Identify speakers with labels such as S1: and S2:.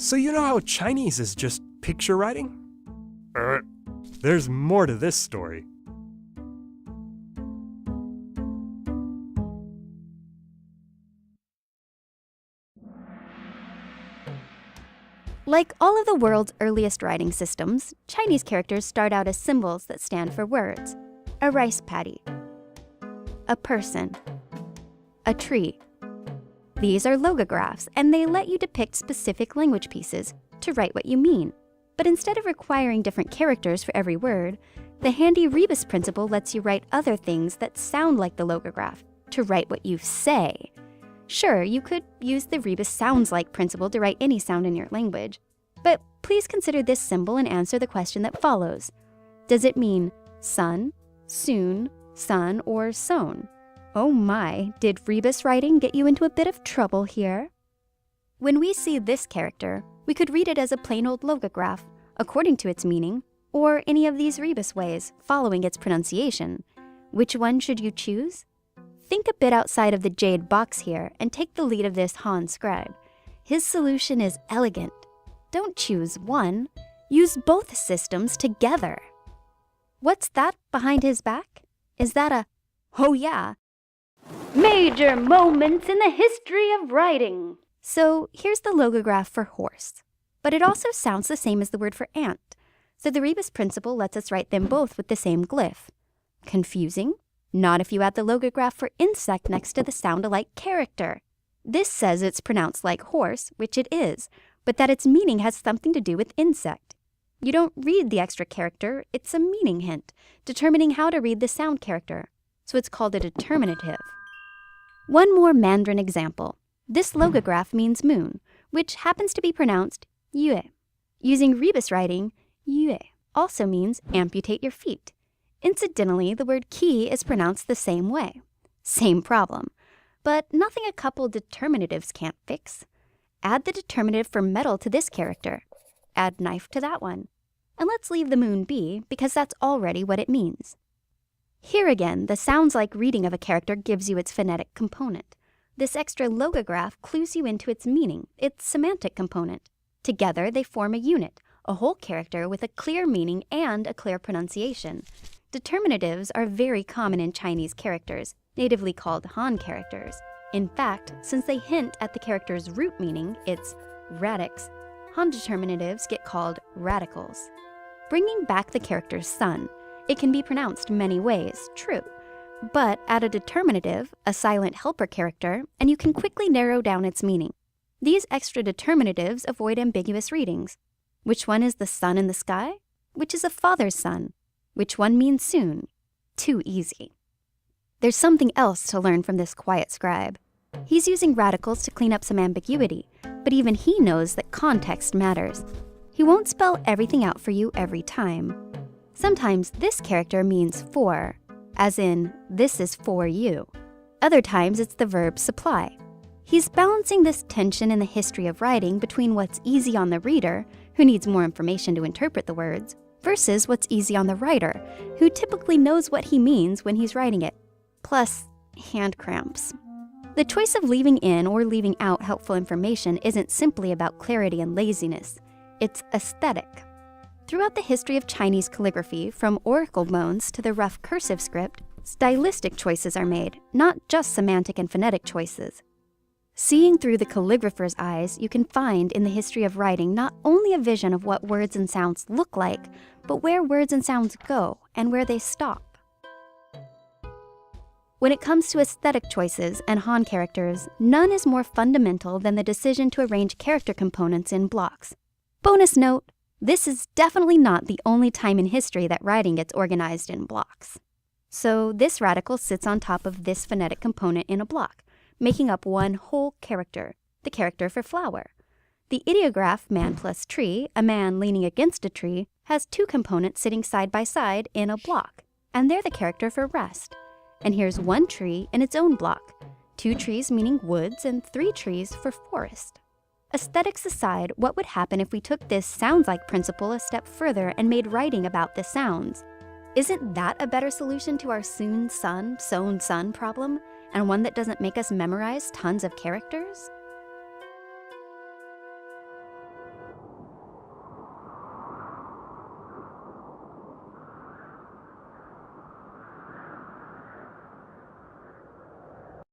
S1: So you know how Chinese is just picture writing? There's more to this story.
S2: Like all of the world's earliest writing systems, Chinese characters start out as symbols that stand for words. A rice paddy, a person, a tree. These are logographs, and they let you depict specific language pieces to write what you mean. But instead of requiring different characters for every word, the handy rebus principle lets you write other things that sound like the logograph to write what you say. Sure, you could use the rebus sounds like principle to write any sound in your language, but please consider this symbol and answer the question that follows. Does it mean sun, soon, sun, or sown? Oh my, did rebus writing get you into a bit of trouble here? When we see this character, we could read it as a plain old logograph, according to its meaning, or any of these rebus ways, following its pronunciation. Which one should you choose? Think a bit outside of the jade box here and take the lead of this Han scribe. His solution is elegant. Don't choose one, use both systems together. What's that behind his back? Is that a, oh yeah, major moments in the history of writing? So here's the logograph for horse, but it also sounds the same as the word for ant. So the rebus principle lets us write them both with the same glyph. Confusing? Not if you add the logograph for insect next to the sound-alike character. This says it's pronounced like horse, which it is, but that its meaning has something to do with insect. You don't read the extra character, it's a meaning hint, determining how to read the sound character. So it's called a determinative. One more Mandarin example. This logograph means moon, which happens to be pronounced yue. Using rebus writing, yue also means amputate your feet. Incidentally, the word key is pronounced the same way. Same problem, but nothing a couple determinatives can't fix. Add the determinative for metal to this character. Add knife to that one. And let's leave the moon be, because that's already what it means. Here again, the sounds like reading of a character gives you its phonetic component. This extra logograph clues you into its meaning, its semantic component. Together, they form a unit, a whole character with a clear meaning and a clear pronunciation. Determinatives are very common in Chinese characters, natively called Han characters. In fact, since they hint at the character's root meaning, its radix, Han determinatives get called radicals. Bringing back the character's sun, it can be pronounced many ways, true. But add a determinative, a silent helper character, and you can quickly narrow down its meaning. These extra determinatives avoid ambiguous readings. Which one is the sun in the sky? Which is a father's son? Which one means soon? Too easy. There's something else to learn from this quiet scribe. He's using radicals to clean up some ambiguity, but even he knows that context matters. He won't spell everything out for you every time. Sometimes this character means for, as in, this is for you. Other times it's the verb supply. He's balancing this tension in the history of writing between what's easy on the reader, who needs more information to interpret the words, versus what's easy on the writer, who typically knows what he means when he's writing it. Plus, hand cramps. The choice of leaving in or leaving out helpful information isn't simply about clarity and laziness. It's aesthetic. Throughout the history of Chinese calligraphy, from oracle bones to the rough cursive script, stylistic choices are made, not just semantic and phonetic choices. Seeing through the calligrapher's eyes, you can find in the history of writing not only a vision of what words and sounds look like, but where words and sounds go and where they stop. When it comes to aesthetic choices and Han characters, none is more fundamental than the decision to arrange character components in blocks. Bonus note, this is definitely not the only time in history that writing gets organized in blocks. So this radical sits on top of this phonetic component in a block, making up one whole character, the character for flower. The ideograph man plus tree, a man leaning against a tree, has two components sitting side by side in a block, and they're the character for rest. And here's one tree in its own block, two trees meaning woods and three trees for forest. Aesthetics aside, what would happen if we took this sounds-like principle a step further and made writing about the sounds? Isn't that a better solution to our soon sun, sown sun problem, and one that doesn't make us memorize tons of characters?